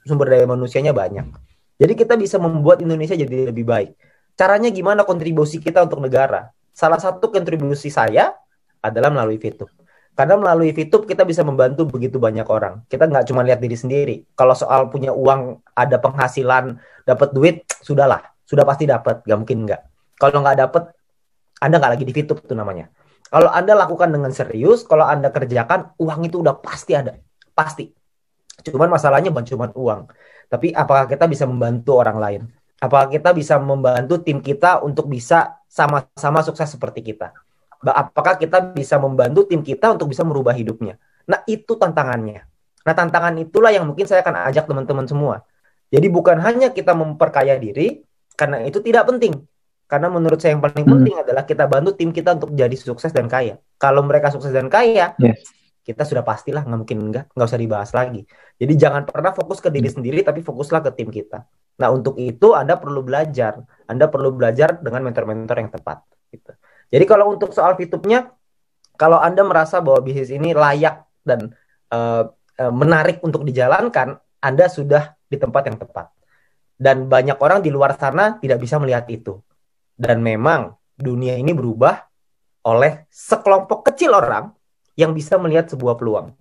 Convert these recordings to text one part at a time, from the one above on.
sumber daya manusianya banyak. Jadi kita bisa membuat Indonesia jadi lebih baik. Caranya gimana kontribusi kita untuk negara? Salah satu kontribusi saya adalah melalui VTube. Karena melalui VTube kita bisa membantu begitu banyak orang. Kita nggak cuma lihat diri sendiri. Kalau soal punya uang, ada penghasilan, dapat duit, sudahlah. Sudah pasti dapat, nggak mungkin nggak. Kalau nggak dapat, Anda nggak lagi di VTube itu namanya. Kalau Anda lakukan dengan serius, kalau Anda kerjakan, uang itu udah pasti ada. Pasti. Cuman masalahnya bukan cuma uang. Tapi apakah kita bisa membantu orang lain? Apakah kita bisa membantu tim kita untuk bisa sama-sama sukses seperti kita? Apakah kita bisa membantu tim kita untuk bisa merubah hidupnya? Nah, itu tantangannya. Nah, tantangan itulah yang mungkin saya akan ajak teman-teman semua. Jadi bukan hanya kita memperkaya diri, karena itu tidak penting. Karena menurut saya yang paling penting adalah kita bantu tim kita untuk jadi sukses dan kaya. Kalau mereka sukses dan kaya, kita sudah pastilah nggak mungkin nggak usah dibahas lagi. Jadi jangan pernah fokus ke diri sendiri, tapi fokuslah ke tim kita. Nah, untuk itu Anda perlu belajar. Anda perlu belajar dengan mentor-mentor yang tepat. Gitu. Jadi kalau untuk soal VTube-nya, kalau Anda merasa bahwa bisnis ini layak dan menarik untuk dijalankan, Anda sudah di tempat yang tepat. Dan banyak orang di luar sana tidak bisa melihat itu. Dan memang dunia ini berubah oleh sekelompok kecil orang yang bisa melihat sebuah peluang.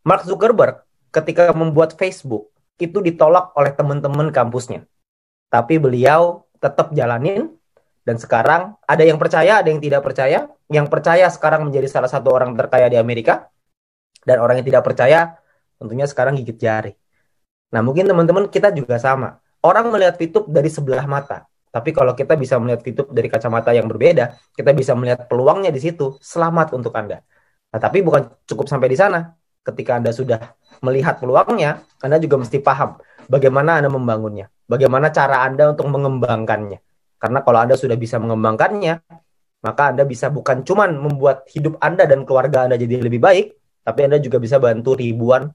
Mark Zuckerberg ketika membuat Facebook itu ditolak oleh teman-teman kampusnya. Tapi beliau tetap jalanin dan sekarang ada yang percaya, ada yang tidak percaya. Yang percaya sekarang menjadi salah satu orang terkaya di Amerika dan orang yang tidak percaya tentunya sekarang gigit jari. Nah, mungkin teman-teman kita juga sama. Orang melihat VTube dari sebelah mata. Tapi kalau kita bisa melihat VTube dari kacamata yang berbeda, kita bisa melihat peluangnya di situ, selamat untuk Anda. Nah, tapi bukan cukup sampai di sana. Ketika Anda sudah melihat peluangnya, Anda juga mesti paham bagaimana Anda membangunnya. Bagaimana cara Anda untuk mengembangkannya. Karena kalau Anda sudah bisa mengembangkannya, maka Anda bisa bukan cuma membuat hidup Anda dan keluarga Anda jadi lebih baik, tapi Anda juga bisa bantu ribuan,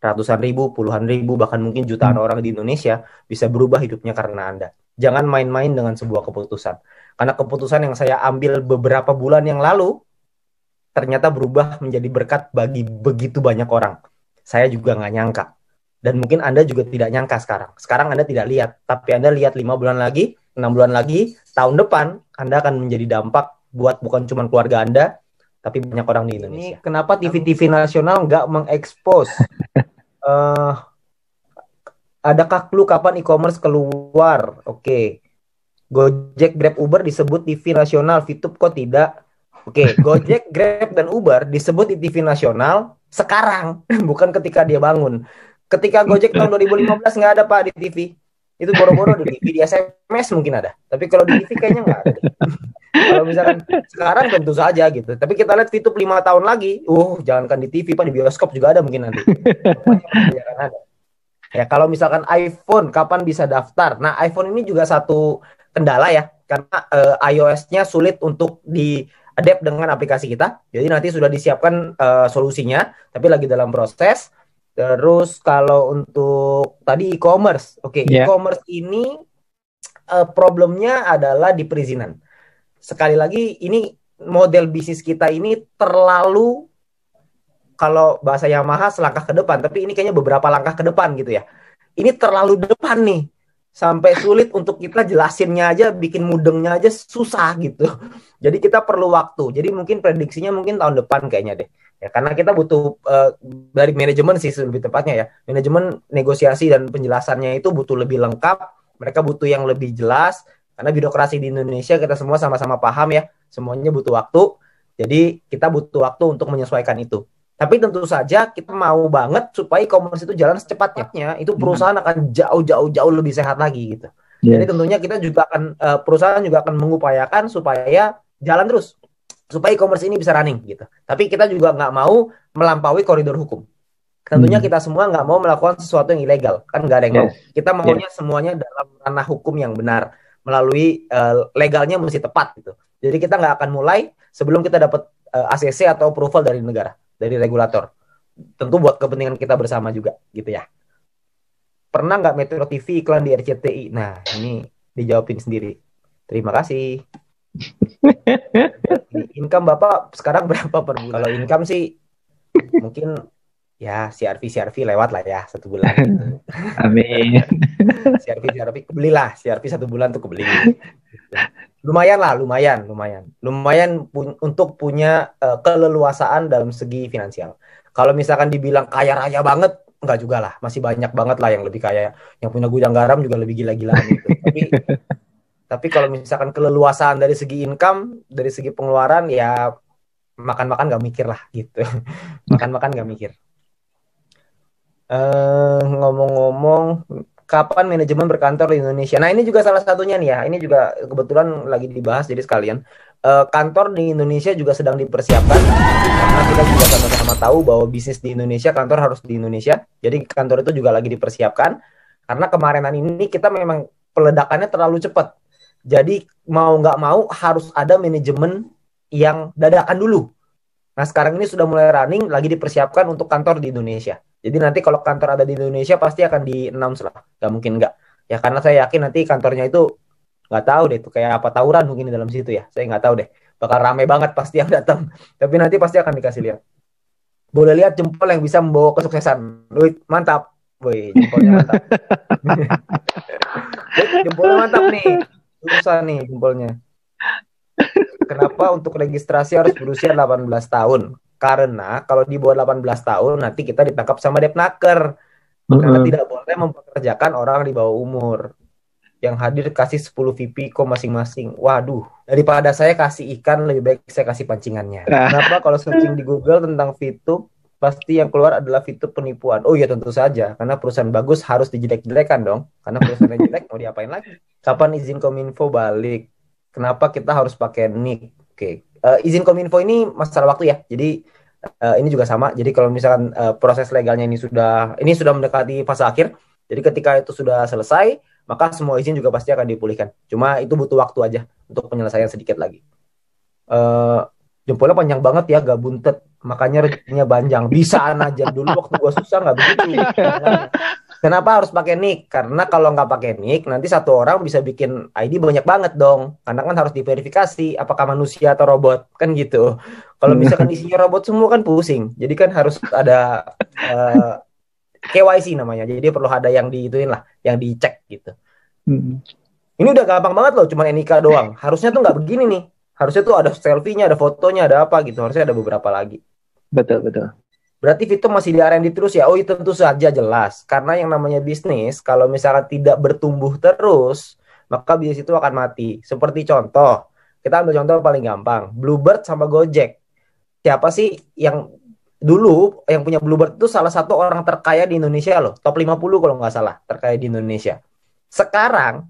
ratusan ribu, puluhan ribu, bahkan mungkin jutaan orang di Indonesia bisa berubah hidupnya karena Anda. Jangan main-main dengan sebuah keputusan. Karena keputusan yang saya ambil beberapa bulan yang lalu, ternyata berubah menjadi berkat bagi begitu banyak orang. Saya juga nggak nyangka. Dan mungkin Anda juga tidak nyangka sekarang. Sekarang Anda tidak lihat. Tapi Anda lihat 5 bulan lagi, 6 bulan lagi, tahun depan, Anda akan menjadi dampak buat bukan cuma keluarga Anda, tapi banyak orang di Indonesia. Ini kenapa TV-TV nasional nggak mengekspos? Adakah clue kapan e-commerce keluar? Oke. Gojek, Grab, Uber disebut TV nasional, VTube kok tidak? Oke, Gojek, Grab, dan Uber disebut di TV nasional sekarang, bukan ketika dia bangun. Ketika Gojek tahun 2015 nggak ada Pak di TV. Itu boro-boro di TV, di SMS mungkin ada. Tapi kalau di TV kayaknya nggak ada. Kalau misalkan sekarang tentu saja gitu. Tapi kita lihat VTube 5 tahun lagi, jangankan di TV Pak, di bioskop juga ada mungkin nanti. Ada. Ya, kalau misalkan iPhone kapan bisa daftar? Nah, iPhone ini juga satu kendala ya, karena iOS-nya sulit untuk di-adapt dengan aplikasi kita. Jadi nanti sudah disiapkan solusinya, tapi lagi dalam proses. Terus kalau untuk tadi e-commerce, e-commerce ini problemnya adalah di perizinan. Sekali lagi, ini model bisnis kita ini terlalu, kalau bahasa Yamaha selangkah ke depan, tapi ini kayaknya beberapa langkah ke depan gitu ya. Ini terlalu depan nih, sampai sulit untuk kita jelasinnya aja, bikin mudengnya aja susah gitu. Jadi kita perlu waktu. Jadi mungkin prediksinya mungkin tahun depan kayaknya deh. Ya, karena kita butuh dari manajemen sih lebih tepatnya ya. Manajemen negosiasi dan penjelasannya itu butuh lebih lengkap. Mereka butuh yang lebih jelas. Karena birokrasi di Indonesia kita semua sama-sama paham ya. Semuanya butuh waktu. Jadi kita butuh waktu untuk menyesuaikan itu. Tapi tentu saja kita mau banget supaya e-commerce itu jalan secepatnya. Itu perusahaan akan jauh lebih sehat lagi gitu. Jadi tentunya kita juga akan perusahaan juga akan mengupayakan supaya jalan terus, supaya e-commerce ini bisa running gitu. Tapi kita juga nggak mau melampaui koridor hukum. Tentunya kita semua nggak mau melakukan sesuatu yang ilegal, kan nggak ada yang mau. Kita maunya semuanya dalam ranah hukum yang benar, melalui legalnya mesti tepat gitu. Jadi kita nggak akan mulai sebelum kita dapat ACC atau approval dari negara, dari regulator. Tentu buat kepentingan kita bersama juga gitu ya. Pernah nggak Metro TV iklan di RCTI? Nah, ini dijawabin sendiri. Terima kasih. Income Bapak sekarang berapa per bulan? Kalau income sih mungkin Ya, CRV lewat lah ya 1 bulan gitu. Amin. CRV belilah, CRV 1 bulan tuh kebeli. Gitu. Lumayan lah, lumayan untuk punya keleluasaan dalam segi finansial. Kalau misalkan dibilang kaya raya banget, enggak juga lah, masih banyak banget lah yang lebih kaya, yang punya gudang garam juga lebih gila-gilaan gitu. Tapi kalau misalkan keleluasaan dari segi income, dari segi pengeluaran ya makan-makan nggak mikir lah gitu. Makan-makan nggak mikir. Ngomong-ngomong, kapan manajemen berkantor di Indonesia? Nah, ini juga salah satunya nih ya. Ini juga kebetulan lagi dibahas jadi sekalian. Kantor di Indonesia juga sedang dipersiapkan karena kita juga sama-sama tahu bahwa bisnis di Indonesia, kantor harus di Indonesia. Jadi kantor itu juga lagi dipersiapkan karena kemarinan ini kita memang peledakannya terlalu cepat. Jadi mau nggak mau harus ada manajemen yang dadakan dulu. Nah, sekarang ini sudah mulai running, lagi dipersiapkan untuk kantor di Indonesia. Jadi nanti kalau kantor ada di Indonesia pasti akan di-announce lah. Gak mungkin nggak. Ya karena saya yakin nanti kantornya itu nggak tahu deh itu kayak apa tawuran mungkin di dalam situ ya. Saya nggak tahu deh. Bakal rame banget pasti yang datang. Tapi nanti pasti akan dikasih lihat. Boleh lihat jempol yang bisa membawa kesuksesan. Wih, mantap. Wih, jempolnya mantap. Jempolnya mantap nih. Susah nih jempolnya. Kenapa untuk registrasi harus berusia 18 tahun? Karena kalau di bawah 18 tahun nanti kita ditangkap sama Depnaker. Karena tidak boleh mempekerjakan orang di bawah umur. Yang hadir kasih 10 VP kok masing-masing. Waduh, daripada saya kasih ikan lebih baik saya kasih pancingannya. Kenapa kalau searching di Google tentang VTube pasti yang keluar adalah VTube penipuan. Oh iya tentu saja, karena perusahaan bagus harus dijelek-jelekan dong. Karena perusahaan yang jelek mau diapain lagi? Kapan izin Kominfo balik? Kenapa kita harus pakai NIK? Oke, izin Kominfo ini masalah waktu ya. Jadi ini juga sama. Jadi kalau misalkan proses legalnya ini sudah mendekati fase akhir. Jadi ketika itu sudah selesai, maka semua izin juga pasti akan dipulihkan. Cuma itu butuh waktu aja untuk penyelesaian sedikit lagi. Jempolnya panjang banget ya, gak buntet. Makanya rezekinya panjang. Bisaan aja dulu waktu gue susah nggak begitu. Kenapa harus pakai nick? Karena kalau nggak pakai nick, nanti satu orang bisa bikin ID banyak banget dong. Karena kan harus diverifikasi apakah manusia atau robot kan gitu. Kalau misalkan isinya robot semua kan pusing. Jadi kan harus ada KYC namanya. Jadi perlu ada yang diituin lah, yang dicek gitu. Ini udah gampang banget loh, cuma NIK doang. Harusnya tuh nggak begini nih. Harusnya tuh ada selfie-nya, ada fotonya, ada apa gitu. Harusnya ada beberapa lagi. Betul. Berarti Vito masih di R&D terus ya? Oh, itu tentu saja jelas. Karena yang namanya bisnis, kalau misalkan tidak bertumbuh terus, maka bisnis itu akan mati. Seperti contoh, kita ambil contoh paling gampang. Bluebird sama Gojek. Siapa sih yang dulu yang punya Bluebird itu salah satu orang terkaya di Indonesia loh. Top 50 kalau nggak salah, terkaya di Indonesia. Sekarang,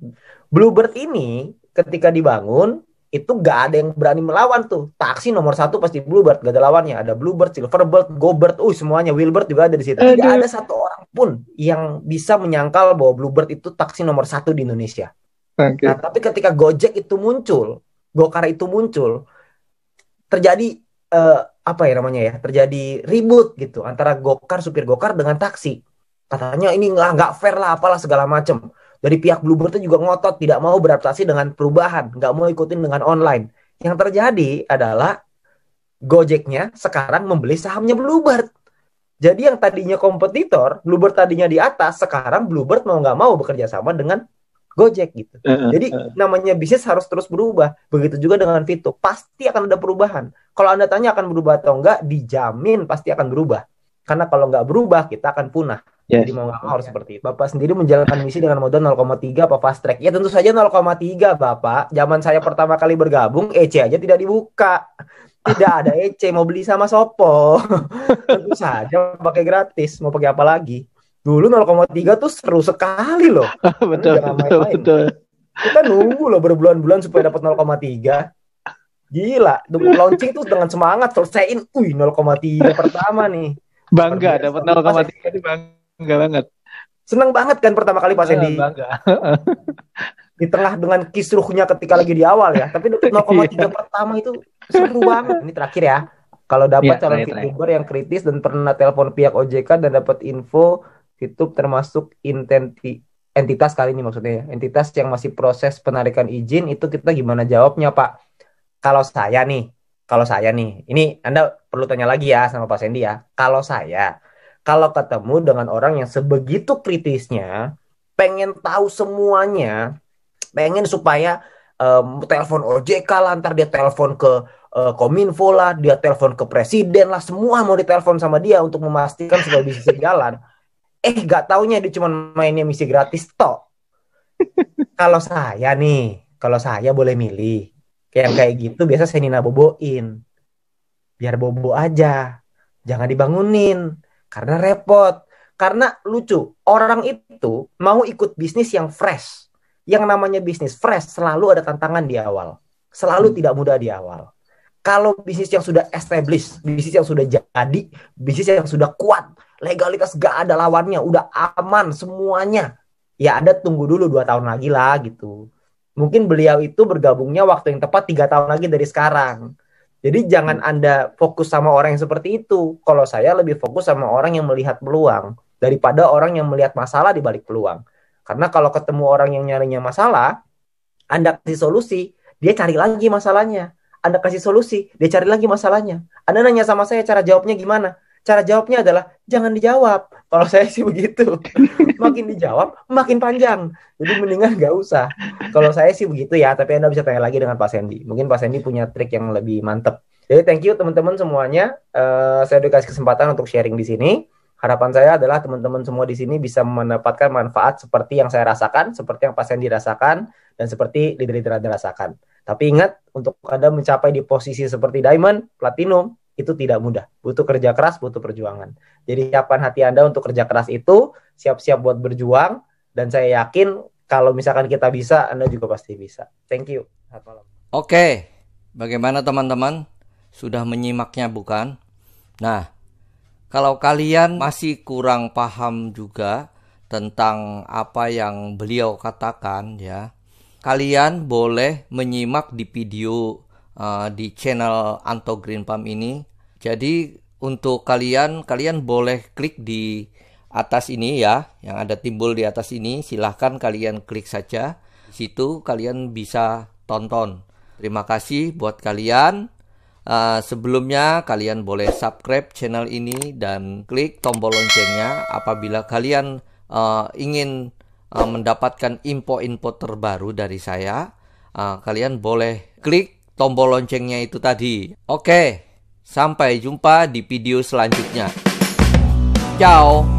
Bluebird ini ketika dibangun, itu gak ada yang berani melawan tuh. Taksi nomor 1 pasti Bluebird, gak ada lawannya. Ada Bluebird, Silverbird, GoBird, semuanya. Wheelbird juga ada di situ. Tidak ada satu orang pun yang bisa menyangkal bahwa Bluebird itu taksi nomor 1 di Indonesia. Okay. Nah, tapi ketika Gojek itu muncul, Gokar itu muncul, terjadi apa ya namanya ya? Terjadi ribut gitu antara Gokar, supir Gokar dengan taksi. Katanya ini nggak fair lah, apalah segala macam. Dari pihak Bluebird itu juga ngotot, tidak mau beradaptasi dengan perubahan, nggak mau ikutin dengan online. Yang terjadi adalah Gojeknya sekarang membeli sahamnya Bluebird. Jadi yang tadinya kompetitor, Bluebird tadinya di atas, sekarang Bluebird mau nggak mau bekerja sama dengan Gojek gitu. Jadi namanya bisnis harus terus berubah. Begitu juga dengan Vito, pasti akan ada perubahan. Kalau Anda tanya akan berubah atau enggak, dijamin pasti akan berubah. Karena kalau nggak berubah, kita akan punah. Yes. Jadi mau nggak mau harus seperti itu. Bapak sendiri menjalankan misi dengan modal 0,3 apa fast track? Ya tentu saja 0,3 Bapak. Zaman saya pertama kali bergabung, EC aja tidak dibuka. Tidak ada EC, mau beli sama Sopo. Tentu saja pakai gratis, mau pakai apa lagi? Dulu 0,3 tuh seru sekali loh. Betul. Kita nunggu loh berbulan-bulan supaya dapat 0,3. Gila, launching tuh dengan semangat selesaiin. 0,3 pertama nih. Bangga dapat 0,3 itu bangga banget. Senang banget kan pertama kali Pak Sandy. Bangga. Di tengah dengan kisruhnya ketika lagi di awal ya. Tapi 0,3 pertama itu seru banget. Ini terakhir ya. Kalau dapat calon VTuber yang kritis dan pernah telepon pihak OJK dan dapat info VTube termasuk entitas kali ini maksudnya ya. Entitas yang masih proses penarikan izin, itu kita gimana jawabnya Pak? Kalau saya nih, ini Anda perlu tanya lagi ya sama Pak Sandy ya. Kalau saya Kalau ketemu dengan orang yang sebegitu kritisnya, pengen tahu semuanya, pengen supaya telepon OJK lah, ntar dia telepon ke Kominfo lah, dia telepon ke presiden lah, semua mau ditelepon sama dia untuk memastikan supaya bisnisnya jalan. Gak taunya dia cuma mainnya misi gratis toh. Kalau saya boleh milih, kayak gitu biasa saya Nina boboin, biar bobo aja, jangan dibangunin, karena repot, karena lucu, orang itu mau ikut bisnis yang fresh, yang namanya bisnis fresh selalu ada tantangan di awal, selalu tidak mudah di awal. Kalau bisnis yang sudah established, bisnis yang sudah jadi, bisnis yang sudah kuat, legalitas gak ada lawannya, udah aman semuanya, ya Anda tunggu dulu 2 tahun lagi lah gitu. Mungkin beliau itu bergabungnya waktu yang tepat 3 tahun lagi dari sekarang. Jadi jangan Anda fokus sama orang yang seperti itu. Kalau saya lebih fokus sama orang yang melihat peluang daripada orang yang melihat masalah di balik peluang. Karena kalau ketemu orang yang nyarinya masalah, Anda kasih solusi, dia cari lagi masalahnya. Anda kasih solusi, dia cari lagi masalahnya. Anda nanya sama saya cara jawabnya gimana? Cara jawabnya adalah jangan dijawab. Kalau saya sih begitu. Makin dijawab, makin panjang. Jadi mendingan nggak usah. Kalau saya sih begitu ya, tapi Anda bisa tanya lagi dengan Pak Sandy. Mungkin Pak Sandy punya trik yang lebih mantep. Jadi thank you teman-teman semuanya. Saya udah kasih kesempatan untuk sharing di sini. Harapan saya adalah teman-teman semua di sini bisa mendapatkan manfaat seperti yang saya rasakan, seperti yang Pak Sandy rasakan, dan seperti leader-leader Anda rasakan. Tapi ingat, untuk Anda mencapai di posisi seperti Diamond, Platinum, itu tidak mudah. Butuh kerja keras, butuh perjuangan. Jadi siapkan hati Anda untuk kerja keras itu, siap-siap buat berjuang, dan saya yakin kalau misalkan kita bisa, Anda juga pasti bisa. Thank you. Selamat malam. Oke, bagaimana teman-teman? Sudah menyimaknya bukan? Nah, kalau kalian masih kurang paham juga tentang apa yang beliau katakan ya, kalian boleh menyimak di video di channel Anto Green Palm ini. Jadi untuk kalian boleh klik di atas ini ya, yang ada timbul di atas ini. Silahkan kalian klik saja. Di situ kalian bisa tonton. Terima kasih buat kalian. Sebelumnya kalian boleh subscribe channel ini dan klik tombol loncengnya apabila kalian ingin mendapatkan info-info terbaru dari saya. Kalian boleh klik tombol loncengnya itu tadi. Oke, sampai jumpa di video selanjutnya. Ciao.